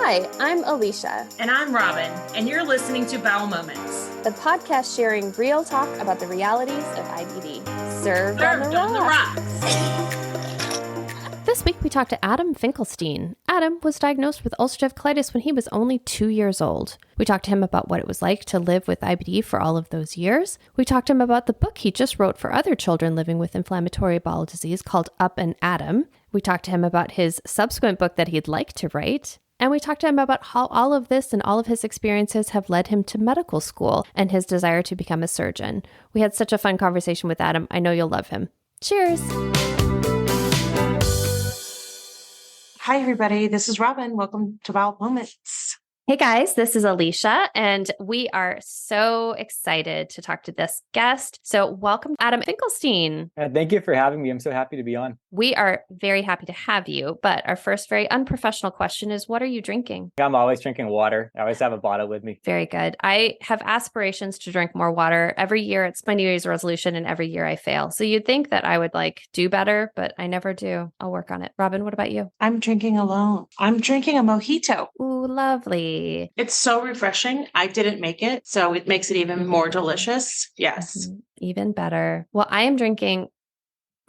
Hi, I'm Alicia. And I'm Robin, and you're listening to Bowel Moments, the podcast sharing real talk about the realities of IBD. Served on the rocks. This week we talked to Adam Finkelstein. Adam was diagnosed with ulcerative colitis when he was only 2 years old. We talked to him about what it was like to live with IBD for all of those years. We talked to him about the book he just wrote for other children living with inflammatory bowel disease called Up and Adam. We talked to him about his subsequent book that he'd like to write. And we talked to him about how all of this and all of his experiences have led him to medical school and his desire to become a surgeon. We had such a fun conversation with Adam. I know you'll love him. Cheers. Hi, everybody. This is Robin. Welcome to Bowel Moments. Hey guys, this is Alicia, and we are so excited to talk to this guest. So welcome, Adam Finkelstein. Thank you for having me. I'm so happy to be on. We are very happy to have you, but our first very unprofessional question is, what are you drinking? I'm always drinking water. I always have a bottle with me. Very good. I have aspirations to drink more water. Every year, it's my New Year's resolution, and every year I fail. So you'd think that I would do better, but I never do. I'll work on it. Robin, what about you? I'm drinking alone. I'm drinking a mojito. Ooh, lovely. It's so refreshing. I didn't make it, so it makes it even more delicious. Yes. Mm-hmm. Even better. Well, I am drinking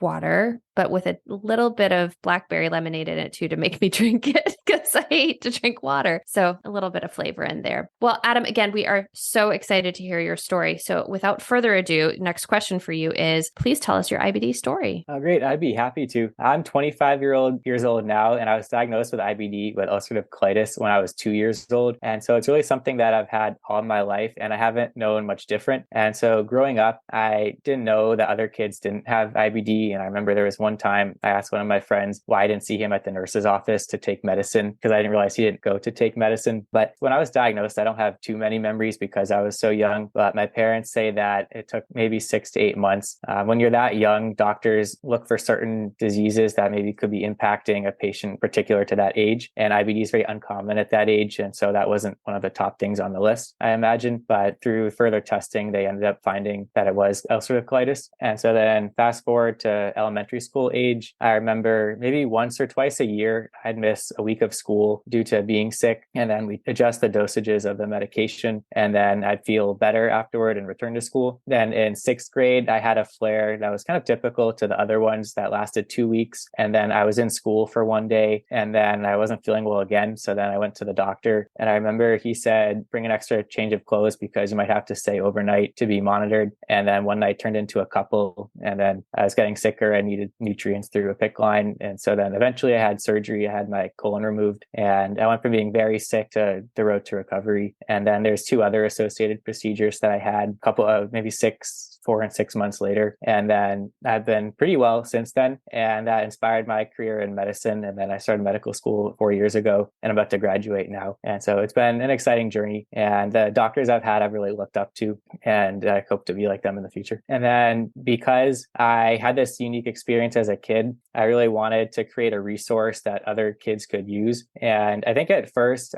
water, but with a little bit of blackberry lemonade in it too to make me drink it because I hate to drink water. So a little bit of flavor in there. Well, Adam, again, we are so excited to hear your story. So without further ado, next question for you is, please tell us your IBD story. Oh, great. I'd be happy to. I'm 25 years old now, and I was diagnosed with IBD, with ulcerative colitis, when I was 2 years old. And so it's really something that I've had all my life, and I haven't known much different. And so growing up, I didn't know that other kids didn't have IBD. And I remember there was one time I asked one of my friends why I didn't see him at the nurse's office to take medicine, because I didn't realize he didn't go to take medicine. But when I was diagnosed, I don't have too many memories because I was so young. But my parents say that it took maybe 6 to 8 months. When you're that young, doctors look for certain diseases that maybe could be impacting a patient particular to that age. And IBD is very uncommon at that age. And so that wasn't one of the top things on the list, I imagine. But through further testing, they ended up finding that it was ulcerative colitis. And so then fast forward to elementary school age, I remember maybe once or twice a year, I'd miss a week of school due to being sick. And then we adjust the dosages of the medication, and then I'd feel better afterward and return to school. Then in 6th grade, I had a flare that was kind of typical to the other ones that lasted 2 weeks. And then I was in school for one day, and then I wasn't feeling well again. So then I went to the doctor, and I remember he said, bring an extra change of clothes because you might have to stay overnight to be monitored. And then one night turned into a couple, and then I was getting sicker and needed nutrients through a PICC line. And so then eventually I had surgery. I had my colon removed, and I went from being very sick to the road to recovery. And then there's 2 other associated procedures that I had, a couple of maybe 4 and 6 months later. And then I've been pretty well since then. And that inspired my career in medicine. And then I started medical school 4 years ago, and I'm about to graduate now. And so it's been an exciting journey. And the doctors I've had, I've really looked up to, and I hope to be like them in the future. And then because I had this unique experience as a kid, I really wanted to create a resource that other kids could use. And I think at first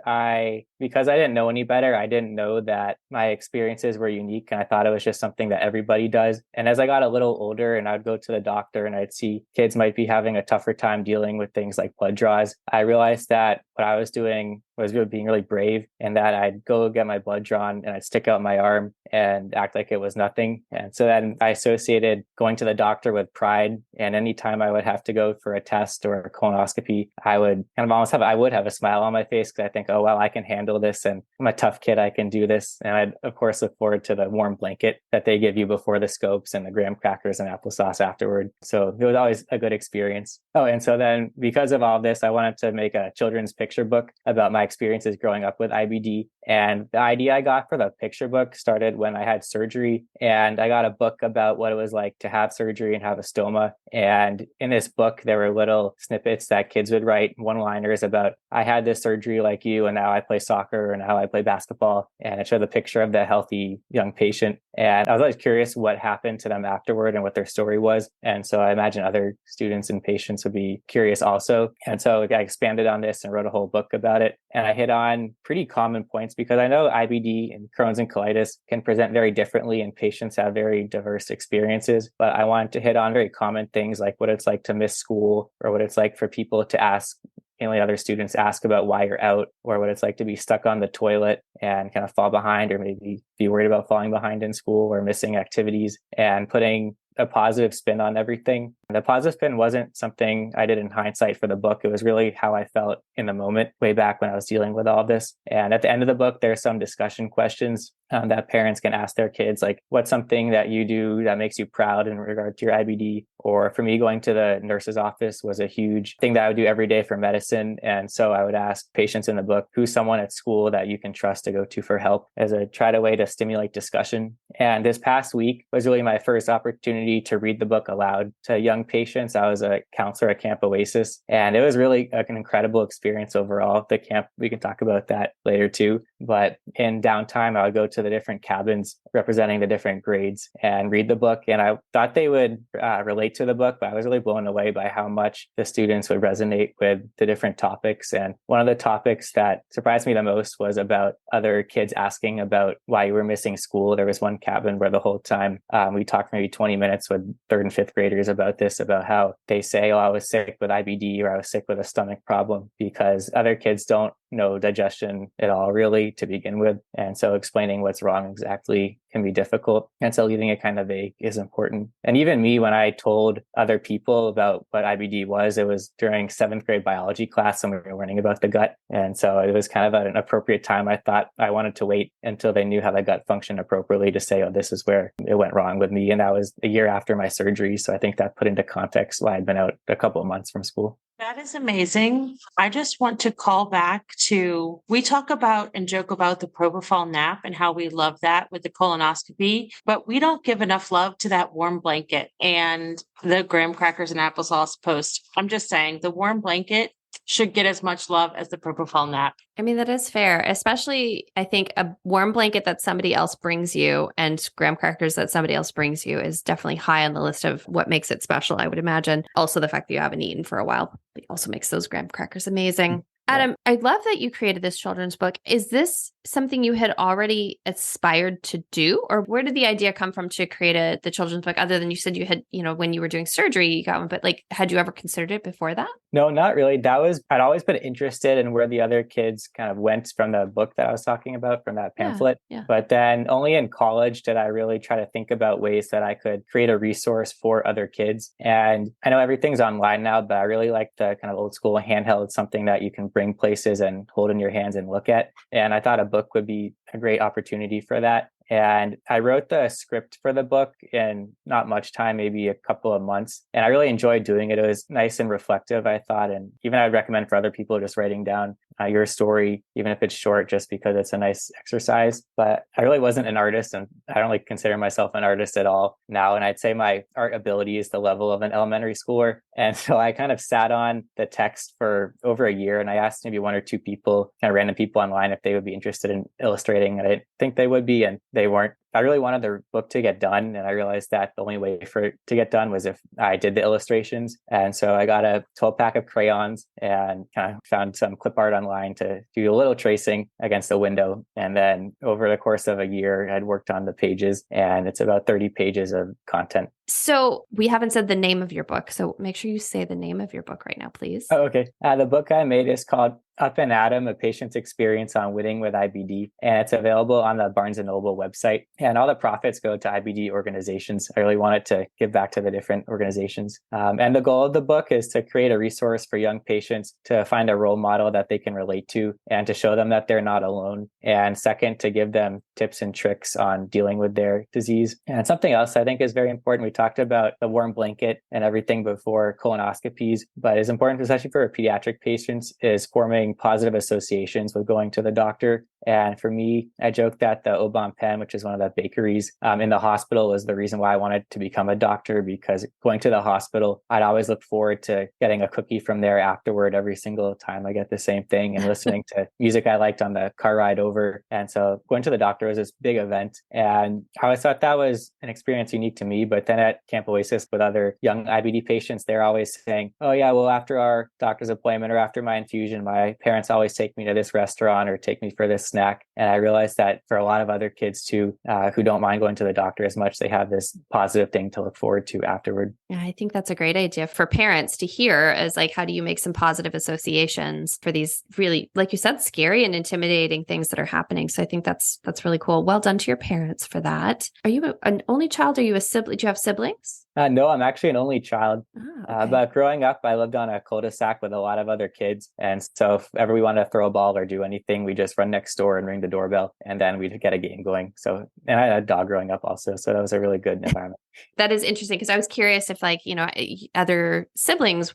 because I didn't know any better, I didn't know that my experiences were unique. And I thought it was just something that everybody does. And as I got a little older and I'd go to the doctor and I'd see kids might be having a tougher time dealing with things like blood draws, I realized that what I was doing was really being really brave, and that I'd go get my blood drawn and I'd stick out my arm and act like it was nothing. And so then I associated going to the doctor with pride. And anytime I would have to go for a test or a colonoscopy, I would kind of I would have a smile on my face because I think, oh, well, I can handle this, and I'm a tough kid. I can do this. And I'd, of course, look forward to the warm blanket that they give you before the scopes and the graham crackers and applesauce afterward. So it was always a good experience. Oh, and so then because of all this, I wanted to make a children's picture book about my experiences growing up with IBD. And the idea I got for the picture book started when I had surgery, and I got a book about what it was like to have surgery and have a stoma. And in this book, there were little snippets that kids would write, one-liners about, I had this surgery like you, and now I play soccer, and now I play basketball. And it showed the picture of the healthy young patient. And I was always curious what happened to them afterward and what their story was. And so I imagine other students and patients would be curious also. And so I expanded on this and wrote a whole book about it. And I hit on pretty common points because I know IBD and Crohn's and colitis can present very differently and patients have very diverse experiences. But I wanted to hit on very common things like what it's like to miss school, or what it's like for people to ask occasionally other students ask about why you're out or what it's like to be stuck on the toilet and kind of fall behind, or maybe be worried about falling behind in school or missing activities, and putting a positive spin on everything. The positive spin wasn't something I did in hindsight for the book. It was really how I felt in the moment way back when I was dealing with all this. And at the end of the book, there's some discussion questions that parents can ask their kids, like, what's something that you do that makes you proud in regard to your IBD? Or for me, going to the nurse's office was a huge thing that I would do every day for medicine. And so I would ask patients in the book, who's someone at school that you can trust to go to for help, as a way to stimulate discussion. And this past week was really my first opportunity to read the book aloud to young patients. I was a counselor at Camp Oasis, and it was really an incredible experience overall. The camp, we can talk about that later too. But in downtime, I would go to the different cabins representing the different grades and read the book. And I thought they would relate to the book, but I was really blown away by how much the students would resonate with the different topics. And one of the topics that surprised me the most was about other kids asking about why you were missing school. There was one cabin where the whole time we talked maybe 20 minutes with third and fifth graders about this, about how they say, oh, I was sick with IBD, or I was sick with a stomach problem, because other kids don't know digestion at all, really, to begin with. And so explaining what's wrong exactly can be difficult. And so leaving it kind of vague is important. And even me, when I told other people about what IBD was, it was during 7th grade biology class, and we were learning about the gut. And so it was kind of at an appropriate time. I thought I wanted to wait until they knew how the gut functioned appropriately to say, oh, this is where it went wrong with me. And that was a year after my surgery. So I think that put into context why I'd been out a couple of months from school. That is amazing. I just want to call back to, we talk about and joke about the propofol nap and how we love that with the colonoscopy, but we don't give enough love to that warm blanket and the graham crackers and applesauce post. I'm just saying the warm blanket should get as much love as the propofol nap. I mean, that is fair, especially I think a warm blanket that somebody else brings you and graham crackers that somebody else brings you is definitely high on the list of what makes it special, I would imagine. Also, the fact that you haven't eaten for a while also makes those graham crackers amazing. Adam, I love that you created this children's book. Is this something you had already aspired to do? Or where did the idea come from to create the children's book? Other than you said you had, when you were doing surgery, you got one, but had you ever considered it before that? No, not really. I'd always been interested in where the other kids kind of went from the book that I was talking about, from that pamphlet. Yeah. But then only in college did I really try to think about ways that I could create a resource for other kids. And I know everything's online now, but I really like the kind of old school handheld, something that you can bring places and hold in your hands and look at. And I thought a book would be a great opportunity for that. And I wrote the script for the book in not much time, maybe a couple of months. And I really enjoyed doing it. It was nice and reflective, I thought. And even I'd recommend for other people just writing down your story, even if it's short, just because it's a nice exercise. But I really wasn't an artist, and I don't consider myself an artist at all now. And I'd say my art ability is the level of an elementary schooler. And so I kind of sat on the text for over a year, and I asked maybe one or two people, kind of random people online, if they would be interested in illustrating. And I think they would be, and they weren't. I really wanted the book to get done, and I realized that the only way for it to get done was if I did the illustrations. And so I got a 12-pack of crayons and kind of found some clip art online to do a little tracing against the window. And then over the course of a year, I'd worked on the pages, and it's about 30 pages of content. So we haven't said the name of your book, so make sure you say the name of your book right now, please. Oh, okay. The book I made is called Up and Adam, A Patient's Experience on Winning with IBD. And it's available on the Barnes & Noble website. And all the profits go to IBD organizations. I really wanted to give back to the different organizations. And the goal of the book is to create a resource for young patients to find a role model that they can relate to and to show them that they're not alone. And second, to give them tips and tricks on dealing with their disease. And something else I think is very important. We talked about the warm blanket and everything before colonoscopies, but it's important, especially for pediatric patients, is forming positive associations with going to the doctor. And for me, I joke that the Obon Pen, which is one of the bakeries in the hospital, is the reason why I wanted to become a doctor, because going to the hospital, I'd always look forward to getting a cookie from there afterward every single time I get the same thing, and listening to music I liked on the car ride over. And so going to the doctor was this big event. And I always thought that was an experience unique to me. But then at Camp Oasis with other young IBD patients, they're always saying, oh yeah, well, after our doctor's appointment or after my infusion, my parents always take me to this restaurant or take me for this snack. snack. And I realized that for a lot of other kids too, who don't mind going to the doctor as much, they have this positive thing to look forward to afterward. Yeah, I think that's a great idea for parents to hear as like, how do you make some positive associations for these really, like you said, scary and intimidating things that are happening. So I think that's really cool. Well done to your parents for that. Are you an only child? Are you a sibling? Do you have siblings? No, I'm actually an only child. Okay. But growing up, I lived on a cul-de-sac with a lot of other kids. And so if ever we wanted to throw a ball or do anything, we just run next door and ring the doorbell, and then we'd get a game going. So, and I had a dog growing up also. So that was a really good environment. That is interesting because I was curious if like, other siblings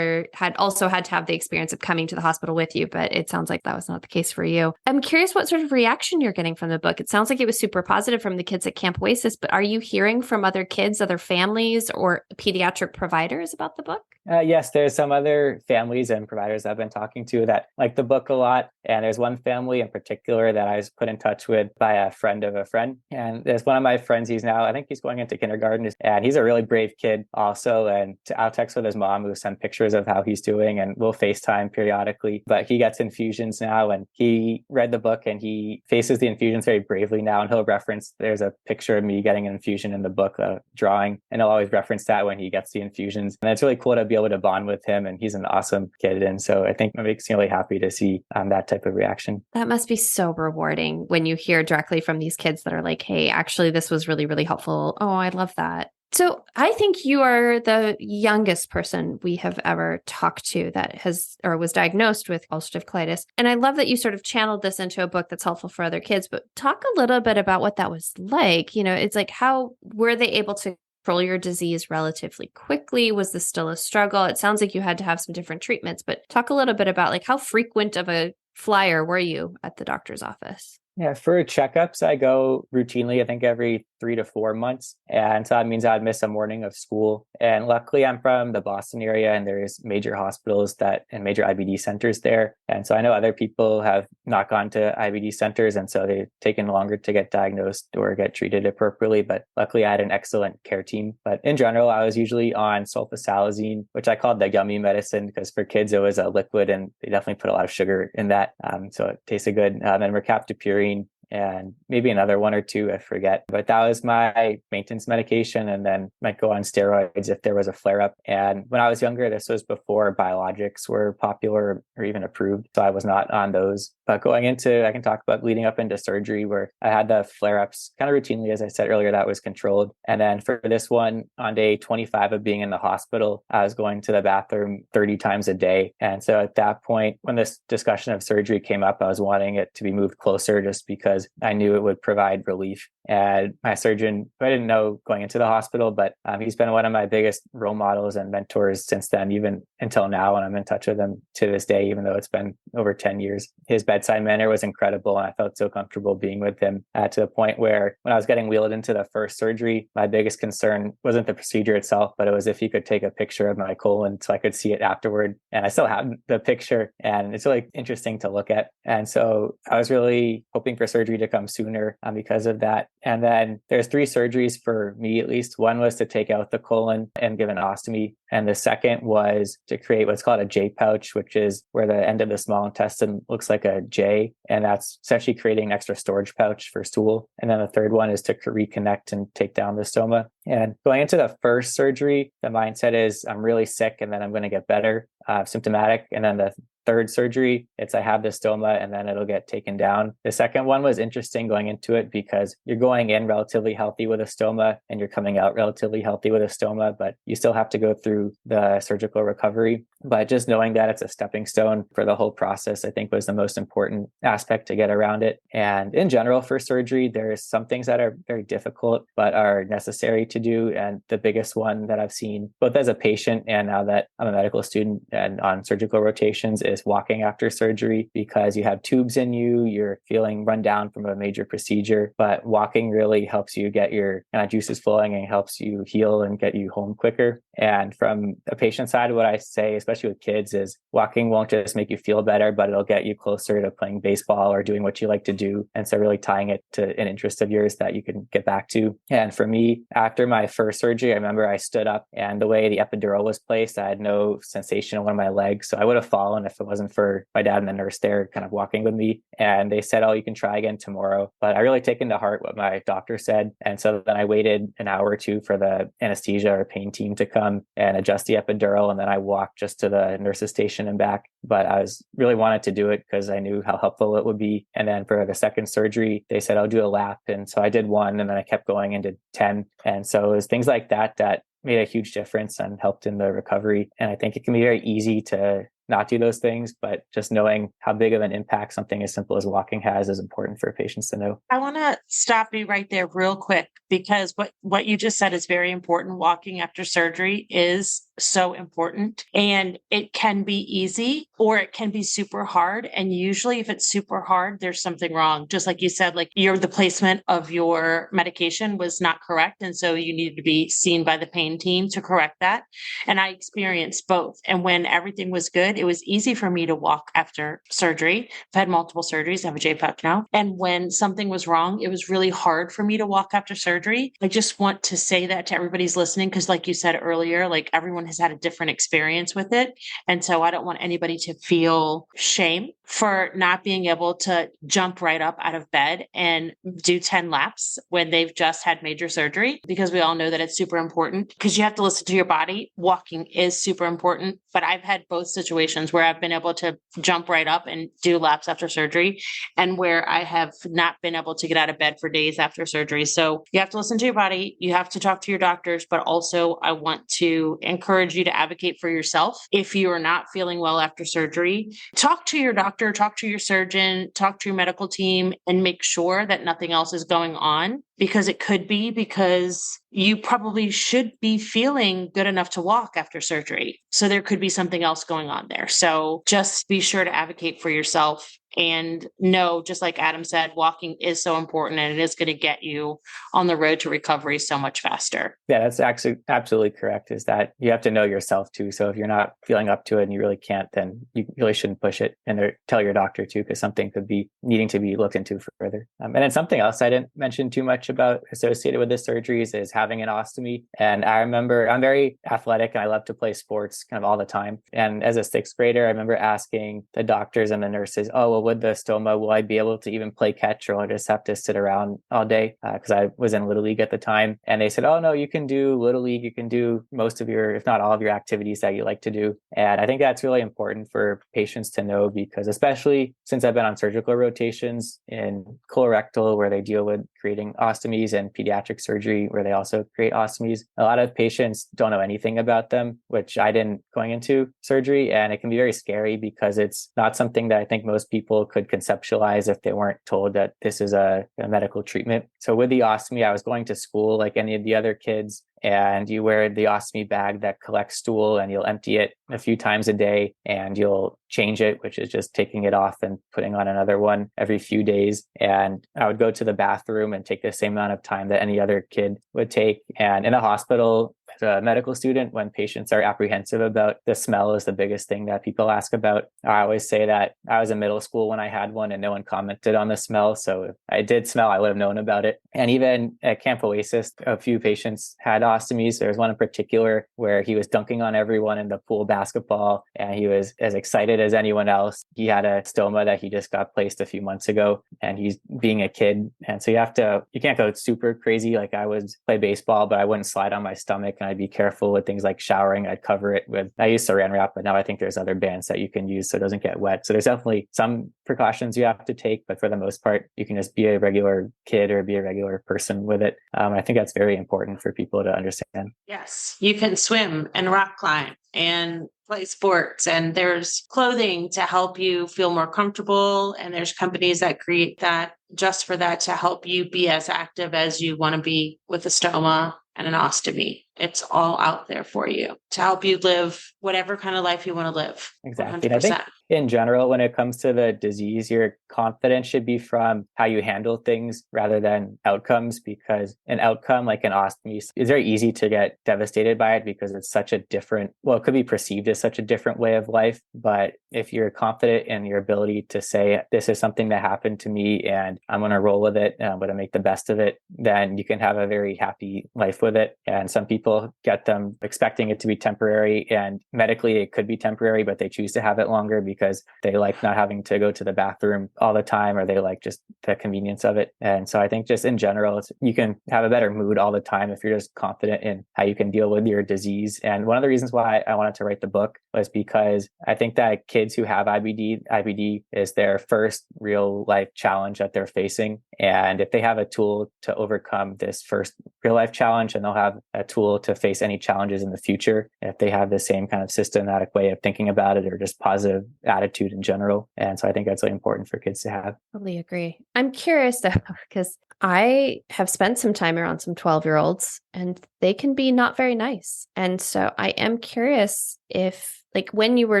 had to have the experience of coming to the hospital with you, but it sounds like that was not the case for you. I'm curious what sort of reaction you're getting from the book. It sounds like it was super positive from the kids at Camp Oasis, but are you hearing from other kids, other families, or pediatric providers about the book? Yes, there's some other families and providers I've been talking to that like the book a lot. And there's one family in particular that I was put in touch with by a friend of a friend. And there's one of my friends, I think he's going into kindergarten, and he's a really brave kid also. And I'll text with his mom, who send pictures of how he's doing, and we'll FaceTime periodically. But he gets infusions now, and he read the book and he faces the infusions very bravely now. And he'll reference, there's a picture of me getting an infusion in the book, a drawing, and he'll always reference that when he gets the infusions. And it's really cool to be able to bond with him, and he's an awesome kid. And so I think it makes me really happy to see that type of reaction. That must be so rewarding when you hear directly from these kids that are like, hey, actually, this was really, really helpful. Oh, I love that. So I think you are the youngest person we have ever talked to that has or was diagnosed with ulcerative colitis. And I love that you sort of channeled this into a book that's helpful for other kids, but talk a little bit about what that was like. It's like, how were they able to control your disease relatively quickly? Was this still a struggle? It sounds like you had to have some different treatments, but talk a little bit about like how frequent of a flyer were you at the doctor's office? Yeah, for checkups, I go routinely, I think every 3 to 4 months. And so that means I'd miss a morning of school. And luckily, I'm from the Boston area, and there's major hospitals and major IBD centers there. And so I know other people have not gone to IBD centers, and so they've taken longer to get diagnosed or get treated appropriately. But luckily, I had an excellent care team. But in general, I was usually on sulfasalazine, which I called the yummy medicine because for kids, it was a liquid, and they definitely put a lot of sugar in that. So it tasted good. And mercaptopurine, and maybe another one or two, I forget. But that was my maintenance medication, and then might go on steroids if there was a flare-up. And when I was younger, this was before biologics were popular or even approved, so I was not on those. But I can talk about leading up into surgery, where I had the flare-ups kind of routinely, as I said earlier, that was controlled. And then for this one, on day 25 of being in the hospital, I was going to the bathroom 30 times a day. And so at that point, when this discussion of surgery came up, I was wanting it to be moved closer just because I knew it would provide relief. And my surgeon, I didn't know going into the hospital, but he's been one of my biggest role models and mentors since then, even until now. And I'm in touch with him to this day, even though it's been over 10 years. His bedside manner was incredible, and I felt so comfortable being with him to the point where when I was getting wheeled into the first surgery, my biggest concern wasn't the procedure itself, but it was if he could take a picture of my colon so I could see it afterward. And I still have the picture, and it's really interesting to look at. And so I was really hoping for surgery to come sooner because of that. And then there's 3 surgeries for me, at least. One was to take out the colon and give an ostomy. And the second was to create what's called a J pouch, which is where the end of the small intestine looks like a J. And that's essentially creating an extra storage pouch for stool. And then the third one is to reconnect and take down the stoma. And going into the first surgery, the mindset is I'm really sick and then I'm going to get better, symptomatic. And then the third surgery, it's I have the stoma and then it'll get taken down. The second one was interesting going into it because you're going in relatively healthy with a stoma and you're coming out relatively healthy with a stoma, but you still have to go through the surgical recovery. But just knowing that it's a stepping stone for the whole process, I think was the most important aspect to get around it. And in general, for surgery, there's some things that are very difficult, but are necessary to do. And the biggest one that I've seen, both as a patient and now that I'm a medical student and on surgical rotations, is walking after surgery, because you have tubes in you, you're feeling run down from a major procedure, but walking really helps you get your juices flowing and helps you heal and get you home quicker. And from a patient side, what I say, especially with kids, is walking won't just make you feel better, but it'll get you closer to playing baseball or doing what you like to do. And so really tying it to an interest of yours that you can get back to. And for me, after after my first surgery, I remember I stood up and the way the epidural was placed, I had no sensation in one of my legs. So I would have fallen if it wasn't for my dad and the nurse there kind of walking with me. And they said, oh, you can try again tomorrow. But I really taken to heart what my doctor said. And so then I waited an hour or two for the anesthesia or pain team to come and adjust the epidural. And then I walked just to the nurse's station and back. But I was really wanted to do it because I knew how helpful it would be. And then for the second surgery, they said, I'll do a lap. And so I did one, and then I kept going into 10. And so it was things like that that made a huge difference and helped in the recovery. And I think it can be very easy to not do those things, but just knowing how big of an impact something as simple as walking has is important for patients to know. I want to stop you right there real quick, because what you just said is very important. Walking after surgery is so important, and it can be easy or it can be super hard. And usually if it's super hard, there's something wrong. Just like you said, like the placement of your medication was not correct. And so you needed to be seen by the pain team to correct that. And I experienced both. And when everything was good, it was easy for me to walk after surgery. I've had multiple surgeries. I have a J pouch now. And when something was wrong, it was really hard for me to walk after surgery. I just want to say that to everybody's listening, because like you said earlier, like everyone has had a different experience with it. And so I don't want anybody to feel shame for not being able to jump right up out of bed and do 10 laps when they've just had major surgery, because we all know that it's super important, because you have to listen to your body. Walking is super important, but I've had both situations where I've been able to jump right up and do laps after surgery, and where I have not been able to get out of bed for days after surgery. So you have to listen to your body. You have to talk to your doctors, but also I want to encourage you to advocate for yourself. If you are not feeling well after surgery, talk to your doctor, talk to your surgeon, talk to your medical team, and make sure that nothing else is going on, because it could be because you probably should be feeling good enough to walk after surgery. So there could be something else going on there. So just be sure to advocate for yourself, and know, just like Adam said, walking is so important, and it is going to get you on the road to recovery so much faster. Yeah, that's actually absolutely correct, is that you have to know yourself too. So if you're not feeling up to it and you really can't, then you really shouldn't push it, and tell your doctor too, because something could be needing to be looked into further. And then something else I didn't mention too much about associated with the surgeries is having an ostomy. And I remember I'm very athletic and I love to play sports kind of all the time. And as a sixth grader, I remember asking the doctors and the nurses, oh, well, with the stoma, will I be able to even play catch, or will I just have to sit around all day? Because I was in Little League at the time. And they said, oh, no, you can do Little League. You can do most of your, if not all of your activities that you like to do. And I think that's really important for patients to know, because especially since I've been on surgical rotations in colorectal, where they deal with creating ostomies, and pediatric surgery, where they also create ostomies, a lot of patients don't know anything about them, which I didn't going into surgery. And it can be very scary, because it's not something that I think most people could conceptualize if they weren't told that this is a medical treatment. So with the ostomy, I was going to school like any of the other kids, and you wear the ostomy bag that collects stool, and you'll empty it a few times a day, and you'll change it, which is just taking it off and putting on another one every few days. And I would go to the bathroom and take the same amount of time that any other kid would take. And in a hospital, as a medical student, when patients are apprehensive about the smell is the biggest thing that people ask about. I always say that I was in middle school when I had one, and no one commented on the smell. So if I did smell, I would have known about it. And even at Camp Oasis, a few patients had ostomies. There was one in particular where he was dunking on everyone in the pool basketball, and he was as excited as anyone else. He had a stoma that he just got placed a few months ago, and he's being a kid. And so you can't go super crazy. Like I would play baseball, but I wouldn't slide on my stomach, and I'd be careful with things like showering. I'd cover it with, I use saran wrap, but now I think there's other bands that you can use so it doesn't get wet. So there's definitely some precautions you have to take, but for the most part, you can just be a regular kid or be a regular person with it. I think that's very important for people to understand. Yes, you can swim and rock climb and play sports, and there's clothing to help you feel more comfortable. And there's companies that create that just for that, to help you be as active as you want to be with a stoma and an ostomy. It's all out there for you to help you live whatever kind of life you want to live. Exactly. 100%. in general, when it comes to the disease, your confidence should be from how you handle things rather than outcomes, because an outcome like an ostomy is very easy to get devastated by it because it's such a different, well, it could be perceived as such a different way of life. But if you're confident in your ability to say, this is something that happened to me and I'm going to roll with it and I'm going to make the best of it, then you can have a very happy life with it. And some people get them expecting it to be temporary, and medically it could be temporary, but they choose to have it longer because they like not having to go to the bathroom all the time, or they like just the convenience of it. And so I think just in general, you can have a better mood all the time if you're just confident in how you can deal with your disease. And one of the reasons why I wanted to write the book was because I think that kids who have IBD is their first real life challenge that they're facing. And if they have a tool to overcome this first real life challenge, and they'll have a tool to face any challenges in the future, if they have the same kind of systematic way of thinking about it or just positive attitude in general. And so I think that's really important for kids to have. Totally agree. I'm curious though, because I have spent some time around some 12-year-olds and they can be not very nice. And so I am curious if, like, when you were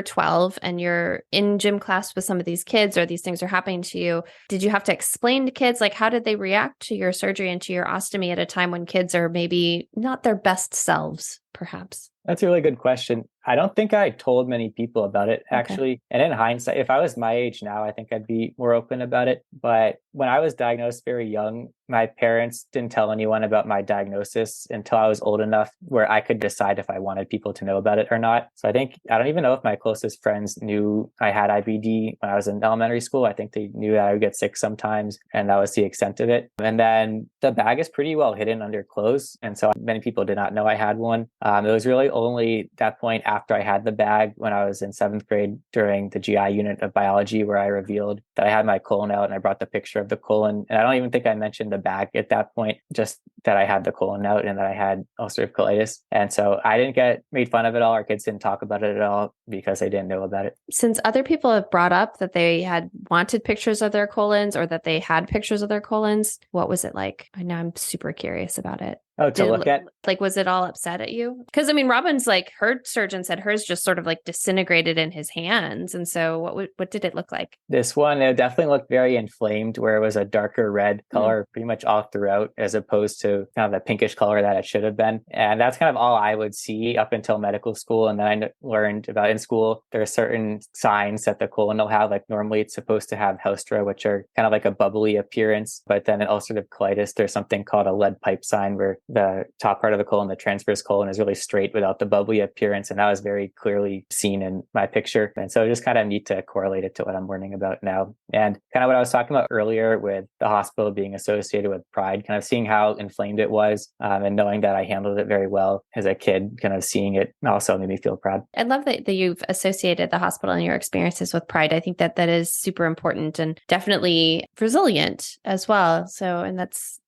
12 and you're in gym class with some of these kids or these things are happening to you, did you have to explain to kids, like, how did they react to your surgery and to your ostomy at a time when kids are maybe not their best selves, perhaps? That's a really good question. I don't think I told many people about it, actually. Okay. And in hindsight, if I was my age now, I think I'd be more open about it. But when I was diagnosed very young, my parents didn't tell anyone about my diagnosis until I was old enough where I could decide if I wanted people to know about it or not. So I don't even know if my closest friends knew I had IBD when I was in elementary school. I think they knew that I would get sick sometimes, and that was the extent of it. And then the bag is pretty well hidden under clothes. And so many people did not know I had one. It was really only that point after I had the bag when I was in 7th grade during the GI unit of biology where I revealed that I had my colon out, and I brought the picture of the colon. And I don't even think I mentioned the bag at that point, just that I had the colon out and that I had ulcerative colitis. And so I didn't get made fun of at all. Our kids didn't talk about it at all because they didn't know about it. Since other people have brought up that they had wanted pictures of their colons or that they had pictures of their colons, what was it like? I know I'm super curious about it. Oh, to look at? Like, was it all upset at you? Because I mean, Robin's like, her surgeon said hers just sort of like disintegrated in his hands. And so what did it look like? This one, it definitely looked very inflamed, where it was a darker red color pretty much all throughout, as opposed to kind of the pinkish color that it should have been. And that's kind of all I would see up until medical school. And then I learned about in school, there are certain signs that the colon will have. Like normally it's supposed to have haustra, which are kind of like a bubbly appearance. But then in ulcerative colitis, there's something called a lead pipe sign, where the top part of the colon, the transverse colon, is really straight without the bubbly appearance. And that was very clearly seen in my picture. And so just kind of need to correlate it to what I'm learning about now. And kind of what I was talking about earlier with the hospital being associated with pride, kind of seeing how inflamed it was, and knowing that I handled it very well as a kid, kind of seeing it also made me feel proud. I love that you've associated the hospital and your experiences with pride. I think that is super important and definitely resilient as well. So, and that's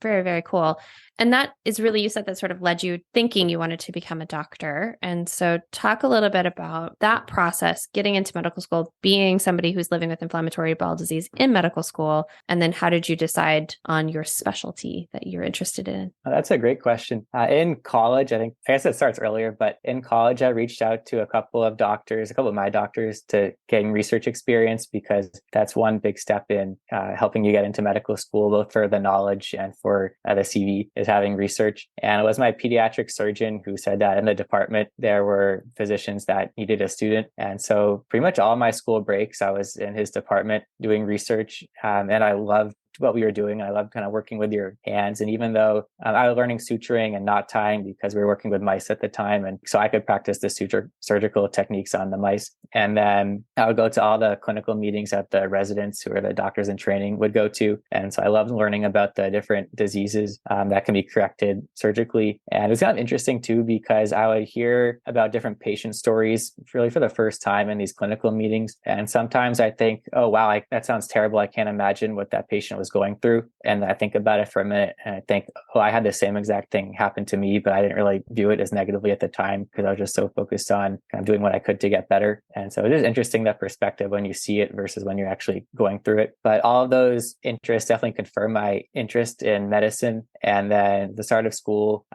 very, very cool. And that is really, you said that sort of led you thinking you wanted to become a doctor. And so talk a little bit about that process, getting into medical school, being somebody who's living with inflammatory bowel disease in medical school. And then how did you decide on your specialty that you're interested in? That's a great question. In college, I guess it starts earlier, but in college, I reached out to a couple of my doctors to gain research experience, because that's one big step in helping you get into medical school, both for the knowledge and for the CV, is having research. And it was my pediatric surgeon who said that in the department, there were physicians that needed a student. And so pretty much all my school breaks, I was in his department doing research. And I loved what we were doing. I loved kind of working with your hands. And even though I was learning suturing and knot tying because we were working with mice at the time, and so I could practice the surgical techniques on the mice. And then I would go to all the clinical meetings that the residents, who are the doctors in training, would go to. And so I loved learning about the different diseases that can be corrected surgically. And it was kind of interesting too, because I would hear about different patient stories really for the first time in these clinical meetings. And sometimes I think, oh, wow, that sounds terrible. I can't imagine what that patient was was going through. And I think about it for a minute and I think, oh, I had the same exact thing happen to me, but I didn't really view it as negatively at the time because I was just so focused on kind of doing what I could to get better. And so it is interesting, that perspective when you see it versus when you're actually going through it. But all of those interests definitely confirm my interest in medicine. And then the start of school,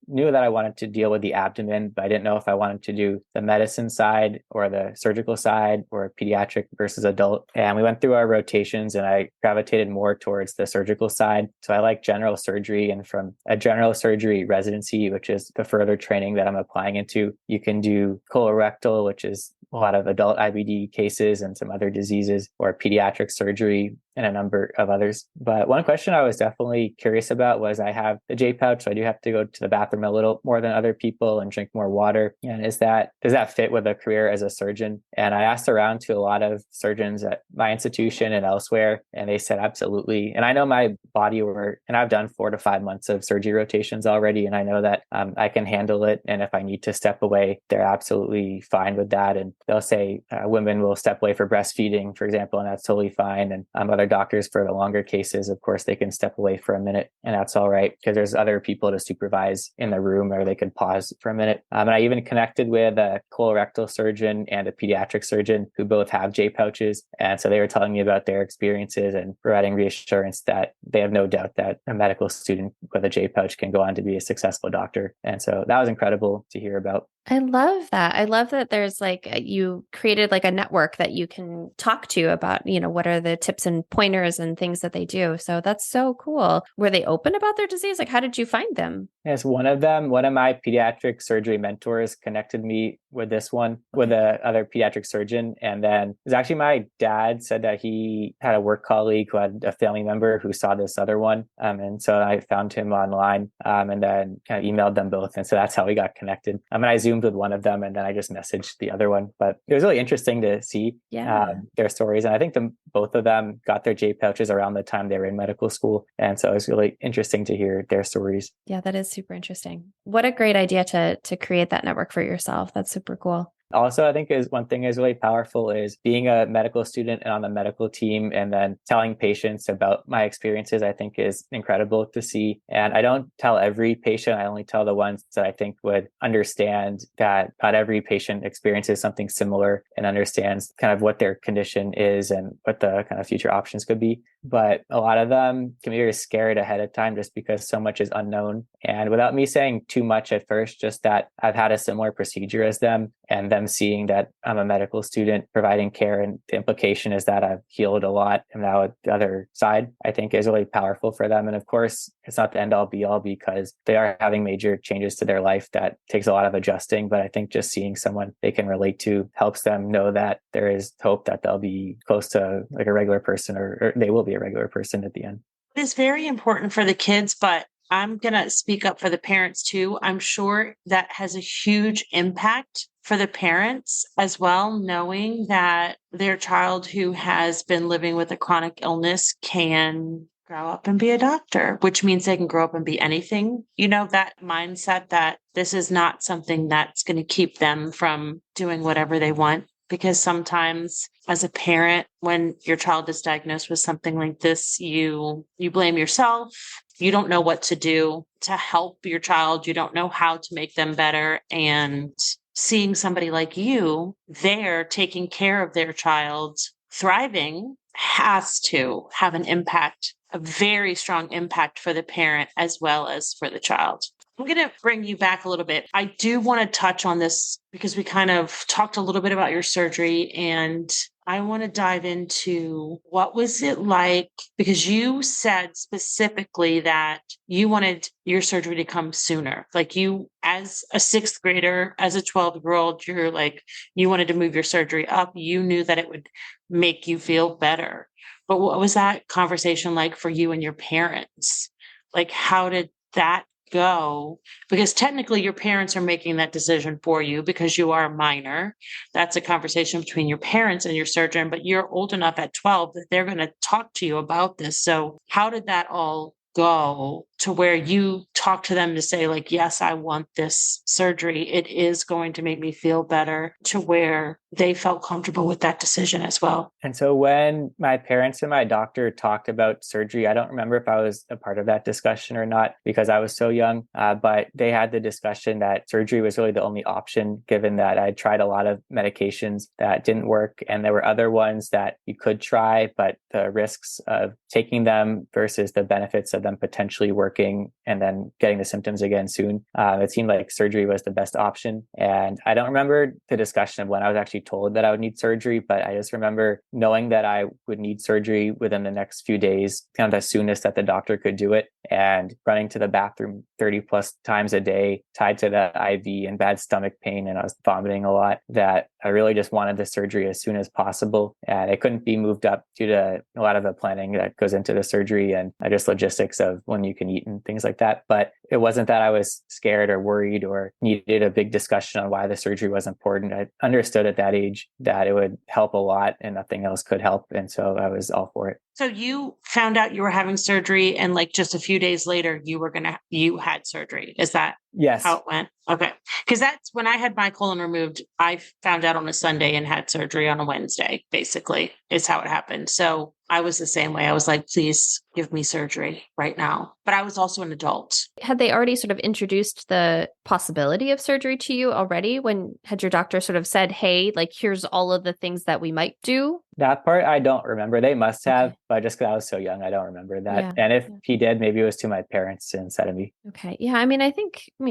knew that I wanted to deal with the abdomen, but I didn't know if I wanted to do the medicine side or the surgical side or pediatric versus adult. And we went through our rotations and I gravitated more towards the surgical side. So I like general surgery, and from a general surgery residency, which is the further training that I'm applying into, you can do colorectal, which is a lot of adult IBD cases and some other diseases, or pediatric surgery and a number of others. But one question I was definitely curious about was, I have the J pouch, so I do have to go to the bathroom a little more than other people and drink more water. And does that fit with a career as a surgeon? And I asked around to a lot of surgeons at my institution and elsewhere, and they said absolutely. And I know my body work, and I've done 4 to 5 months of surgery rotations already, and I know that I can handle it. And if I need to step away, they're absolutely fine with that. And they'll say women will step away for breastfeeding, for example, and that's totally fine. And other doctors for the longer cases, of course, they can step away for a minute, and that's all right because there's other people to supervise in the room, or they could pause for a minute. And I even connected with a colorectal surgeon and a pediatric surgeon who both have J pouches. And so they were telling me about their experiences and providing reassurance that they have no doubt that a medical student with a J pouch can go on to be a successful doctor. And so that was incredible to hear about. I love that. I love that there's you created a network that you can talk to about, what are the tips and pointers and things that they do. So that's so cool. Were they open about their disease? How did you find them? Yes, one of my pediatric surgery mentors connected me with the other pediatric surgeon. And then it was actually my dad said that he had a work colleague who had a family member who saw this other one. And so I found him online and then kind of emailed them both. And so that's how we got connected. And I Zoomed with one of them and then I just messaged the other one. But it was really interesting to see their stories. And I think both of them got their J pouches around the time they were in medical school. And so it was really interesting to hear their stories. Yeah, that is super interesting. What a great idea to create that network for yourself. That's super cool. Also, I think one thing is really powerful is being a medical student and on the medical team and then telling patients about my experiences, I think is incredible to see. And I don't tell every patient, I only tell the ones that I think would understand that not every patient experiences something similar and understands kind of what their condition is and what the kind of future options could be. But a lot of them can be very scared ahead of time just because so much is unknown. And without me saying too much at first, just that I've had a similar procedure as them and them seeing that I'm a medical student providing care. And the implication is that I've healed a lot. And now the other side, I think, is really powerful for them. And of course, it's not the end all be all because they are having major changes to their life that takes a lot of adjusting. But I think just seeing someone they can relate to helps them know that there is hope that they'll be close to a regular person or they will be a regular person at the end. It is very important for the kids, but I'm going to speak up for the parents too. I'm sure that has a huge impact for the parents as well, knowing that their child who has been living with a chronic illness can grow up and be a doctor, which means they can grow up and be anything. That mindset that this is not something that's going to keep them from doing whatever they want. Because sometimes as a parent, when your child is diagnosed with something like this, you blame yourself. You don't know what to do to help your child. You don't know how to make them better. And seeing somebody like you there taking care of their child thriving has to have an impact, a very strong impact for the parent as well as for the child. I'm going to bring you back a little bit. I do want to touch on this because we kind of talked a little bit about your surgery, and I want to dive into what was it like, because you said specifically that you wanted your surgery to come sooner. Like you, as a 6th grader, as a 12-year-old, you're like, you wanted to move your surgery up. You knew that it would make you feel better. But what was that conversation like for you and your parents? Like, how did that go? Because technically your parents are making that decision for you because you are a minor. That's a conversation between your parents and your surgeon, but you're old enough at 12 that they're going to talk to you about this. So how did that all go to where you talk to them to say like, yes, I want this surgery. It is going to make me feel better, to where they felt comfortable with that decision as well. And so when my parents and my doctor talked about surgery, I don't remember if I was a part of that discussion or not because I was so young, but they had the discussion that surgery was really the only option, given that I tried a lot of medications that didn't work. And there were other ones that you could try, but the risks of taking them versus the benefits of them potentially working and then getting the symptoms again soon, it seemed like surgery was the best option. And I don't remember the discussion of when I was actually told that I would need surgery, but I just remember knowing that I would need surgery within the next few days, kind of the soonest that the doctor could do it, and running to the bathroom 30 plus times a day, tied to the IV and bad stomach pain. And I was vomiting a lot, that I really just wanted the surgery as soon as possible. And it couldn't be moved up due to a lot of the planning that goes into the surgery and just logistics of when you can eat and things like that. But it wasn't that I was scared or worried or needed a big discussion on why the surgery was important. I understood at that age that it would help a lot and nothing else could help. And so I was all for it. So you found out you were having surgery and like just a few days later you had surgery. Is that Yes. how it went? Okay. Because that's when I had my colon removed. I found out on a Sunday and had surgery on a Wednesday, basically, is how it happened. So I was the same way. I was like, please give me surgery right now. But I was also an adult. Had they already sort of introduced the possibility of surgery to you already? When had your doctor sort of said, hey, like, here's all of the things that we might do? That part I don't remember. They must have, but just because I was so young, I don't remember that. Yeah. And if he did, maybe it was to my parents instead of me. Okay. Yeah. I mean,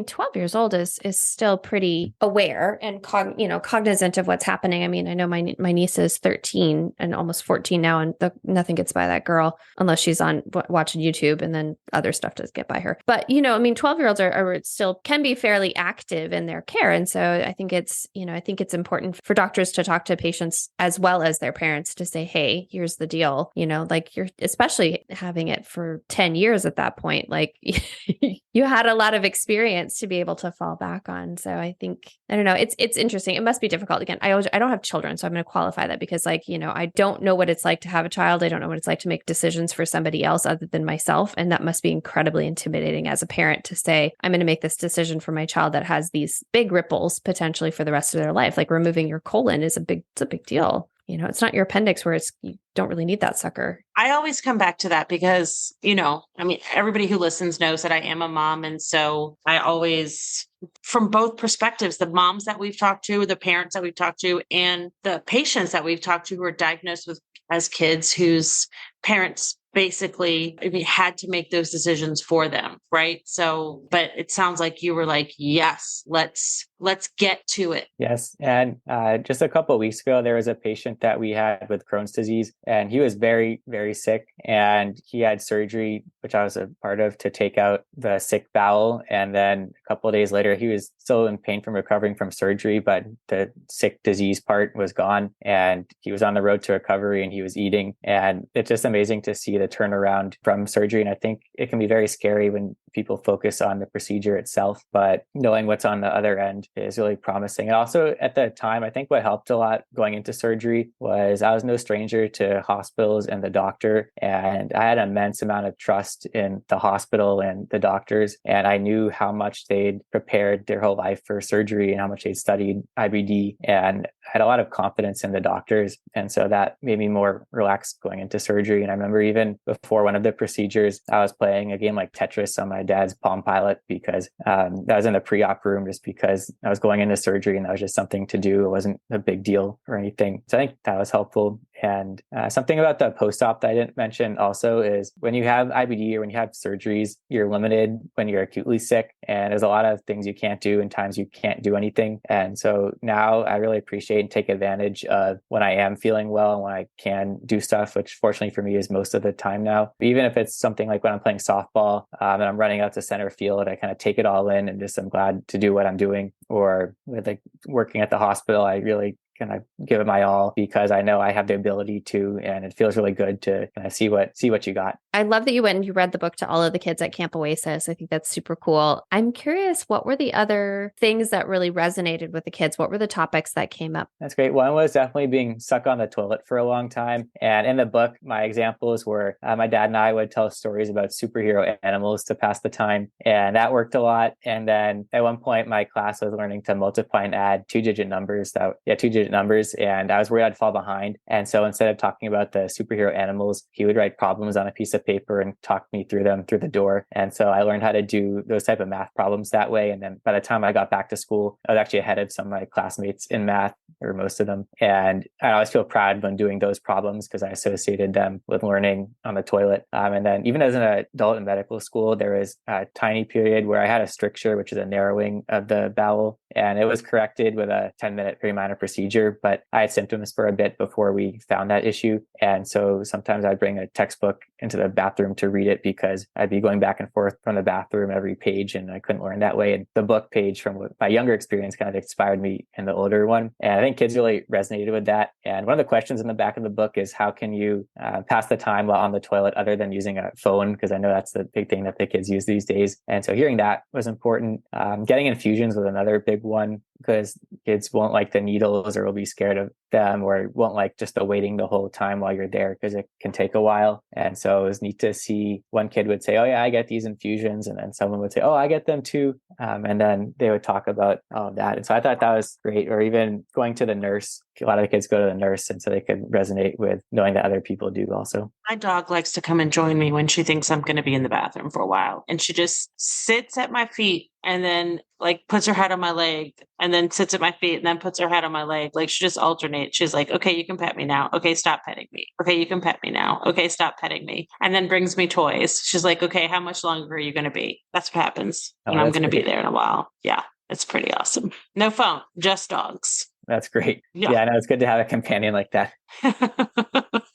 12 years old is still pretty aware and cognizant of what's happening. I mean, I know my niece is 13 and almost 14 now, and nothing gets by that girl unless she's on watching YouTube, and then other stuff does get by her. But 12-year-olds are still can be fairly active in their care, and so I think it's important for doctors to talk to patients as well as their parents to say, hey, here's the deal. Like, you're especially having it for 10 years at that point, like you had a lot of experience to be able to fall back on. So I think, I don't know, it's interesting. It must be difficult. Again, I don't have children, so I'm going to qualify that because I don't know what it's like to have a child. I don't know what it's like to make decisions for somebody else other than myself. And that must be incredibly intimidating as a parent to say, I'm going to make this decision for my child that has these big ripples potentially for the rest of their life. Like removing your colon is a big deal. It's not your appendix where you don't really need that sucker. I always come back to that because, everybody who listens knows that I am a mom. And so I always, from both perspectives, the moms that we've talked to, the parents that we've talked to, and the patients that we've talked to who are diagnosed with as kids whose parents basically had to make those decisions for them. Right. So, but it sounds like you were like, yes, let's get to it. Yes. And just a couple of weeks ago, there was a patient that we had with Crohn's disease, and he was very, very sick, and he had surgery, which I was a part of, to take out the sick bowel. And then a couple of days later, he was still in pain from recovering from surgery, but the sick disease part was gone, and he was on the road to recovery, and he was eating. And it's just amazing to see the turnaround from surgery. And I think it can be very scary when people focus on the procedure itself, but knowing what's on the other end is really promising. And also at the time, I think what helped a lot going into surgery was I was no stranger to hospitals and the doctor, and I had an immense amount of trust in the hospital and the doctors. And I knew how much they'd prepared their whole life for surgery and how much they'd studied IBD, and I had a lot of confidence in the doctors. And so that made me more relaxed going into surgery. And I remember even before one of the procedures, I was playing a game like Tetris on my dad's Palm Pilot because that was in the pre-op room, just because I was going into surgery and that was just something to do. It wasn't a big deal or anything. So I think that was helpful. And something about the post-op that I didn't mention also is when you have IBD or when you have surgeries, you're limited when you're acutely sick. And there's a lot of things you can't do and times you can't do anything. And so now I really appreciate and take advantage of when I am feeling well and when I can do stuff, which fortunately for me is most of the time now. Even if it's something like when I'm playing softball and I'm running out to center field, I kind of take it all in and just I'm glad to do what I'm doing. Or with like working at the hospital, I really kind of give it my all because I know I have the ability to, and it feels really good to kind of see what you got. I love that you went and you read the book to all of the kids at Camp Oasis. I think that's super cool. I'm curious, what were the other things that really resonated with the kids? What were the topics that came up? That's great. One was definitely being stuck on the toilet for a long time. And in the book, my examples were my dad and I would tell stories about superhero animals to pass the time. And that worked a lot. And then at one point, my class was learning to multiply and add two-digit numbers. And I was worried I'd fall behind. And so instead of talking about the superhero animals, he would write problems on a piece of paper and talk me through them through the door. And so I learned how to do those type of math problems that way. And then by the time I got back to school, I was actually ahead of some of my classmates in math, or most of them. And I always feel proud when doing those problems because I associated them with learning on the toilet. And then even as an adult in medical school, there was a tiny period where I had a stricture, which is a narrowing of the bowel. And it was corrected with a 10-minute very minor procedure, but I had symptoms for a bit before we found that issue. And so sometimes I'd bring a textbook into the bathroom to read it because I'd be going back and forth from the bathroom every page and I couldn't learn that way. And the book page from my younger experience kind of inspired me in the older one. And I think kids really resonated with that. And one of the questions in the back of the book is how can you pass the time while on the toilet other than using a phone? Because I know that's the big thing that the kids use these days. And so hearing that was important. Getting infusions was another big one because kids won't like the needles or will be scared of them or won't like just the waiting the whole time while you're there because it can take a while. And so it was neat to see one kid would say, oh yeah, I get these infusions. And then someone would say, oh, I get them too. And then they would talk about all of that. And so I thought that was great. Or even going to the nurse. A lot of the kids go to the nurse and so they could resonate with knowing that other people do also. My dog likes to come and join me when she thinks I'm going to be in the bathroom for a while. And she just sits at my feet and then like puts her head on my leg and then sits at my feet and then puts her head on my leg. Like she just alternates. She's like, okay, you can pet me now. Okay, stop petting me. Okay, you can pet me now. Okay, stop petting me. And then brings me toys. She's like, okay, how much longer are you going to be? That's what happens. And I'm going to be there in a while. Yeah, it's pretty awesome. No phone, just dogs. That's great. Yeah, I know it's good to have a companion like that.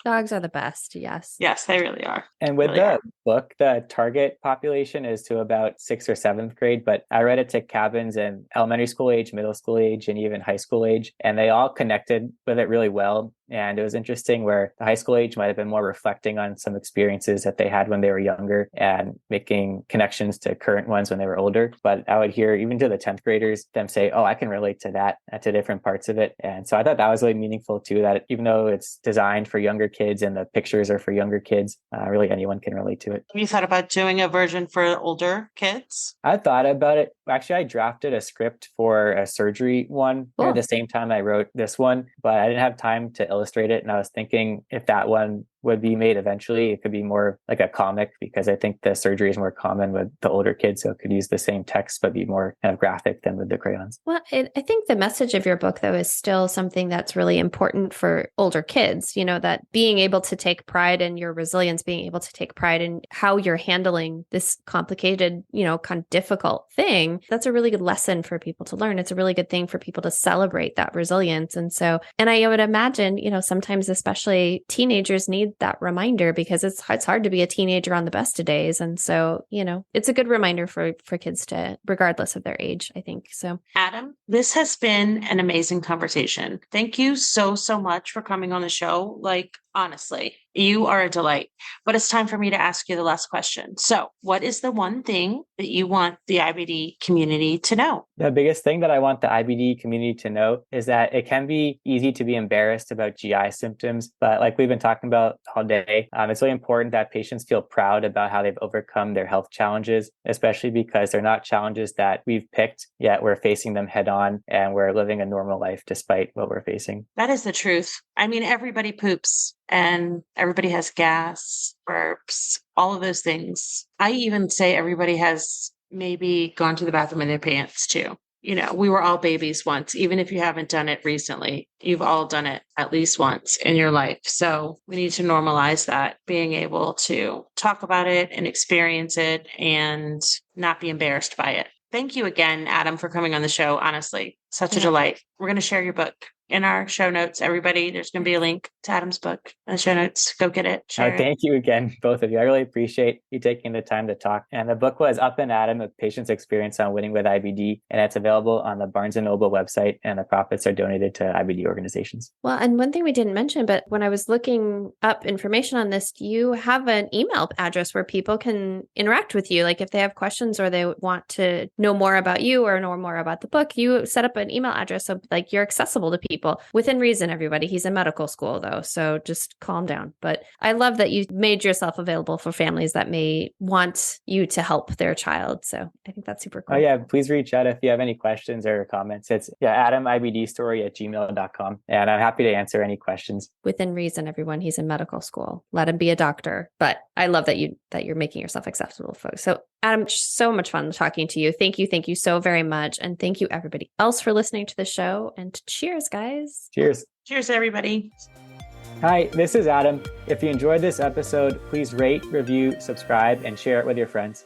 Dogs are the best. Yes. Yes, they really are. And with really the book, the target population is to about 6th or 7th grade, but I read it to cabins in elementary school age, middle school age, and even high school age. And they all connected with it really well. And it was interesting where the high school age might have been more reflecting on some experiences that they had when they were younger and making connections to current ones when they were older. But I would hear even to the 10th graders, them say, oh, I can relate to that, to different parts of it. And so I thought that was really meaningful too, that even though it's designed for younger kids and the pictures are for younger kids, really anyone can relate to it. You thought about doing a version for older kids? I thought about it. Actually, I drafted a script for a surgery one at the same time I wrote this one, but I didn't have time to illustrate it. And I was thinking if that one would be made eventually, it could be more like a comic because I think the surgery is more common with the older kids. So it could use the same text, but be more kind of graphic than with the crayons. Well, I think the message of your book, though, is still something that's really important for older kids, you know, that being able to take pride in your resilience, being able to take pride in how you're handling this complicated, you know, kind of difficult thing. That's a really good lesson for people to learn. It's a really good thing for people to celebrate that resilience. And I would imagine, you know, sometimes especially teenagers need that reminder because it's hard to be a teenager on the best of days. And so, you know, it's a good reminder for kids to, regardless of their age, I think. So, Adam, this has been an amazing conversation. Thank you so much for coming on the show. Like, honestly, you are a delight. But it's time for me to ask you the last question. So what is the one thing that you want the IBD community to know? The biggest thing that I want the IBD community to know is that it can be easy to be embarrassed about GI symptoms. But like we've been talking about all day, it's really important that patients feel proud about how they've overcome their health challenges, especially because they're not challenges that we've picked, yet we're facing them head on and we're living a normal life despite what we're facing. That is the truth. I mean, everybody poops. And everybody has gas, burps, all of those things. I even say everybody has maybe gone to the bathroom in their pants too. You know, we were all babies once. Even if you haven't done it recently, you've all done it at least once in your life. So we need to normalize that, being able to talk about it and experience it and not be embarrassed by it. Thank you again, Adam, for coming on the show. Honestly, such a delight. We're going to share your book. in our show notes, everybody. There's going to be a link to Adam's book in the show notes. Go get it. Share it. Thank you again, both of you. I really appreciate you taking the time to talk. And the book was Up and Adam, A Patient's Experience on Winning with IBD. And it's available on the Barnes & Noble website, and the profits are donated to IBD organizations. Well, and one thing we didn't mention, but when I was looking up information on this, you have an email address where people can interact with you. Like if they have questions or they want to know more about you or know more about the book, you set up an email address so like you're accessible to people within reason, everybody. He's in medical school though, so just calm down. But I love that you made yourself available for families that may want you to help their child. So I think that's super cool. Oh yeah, please reach out if you have any questions or comments. It's adamibdstory@gmail.com. And I'm happy to answer any questions. Within reason, everyone. He's in medical school. Let him be a doctor. But I love that you're making yourself accessible, folks. So Adam, so much fun talking to you. Thank you so very much. And thank you everybody else for listening to the show. And cheers, guys. Cheers. Cheers, everybody. Hi, this is Adam. If you enjoyed this episode, please rate, review, subscribe, and share it with your friends.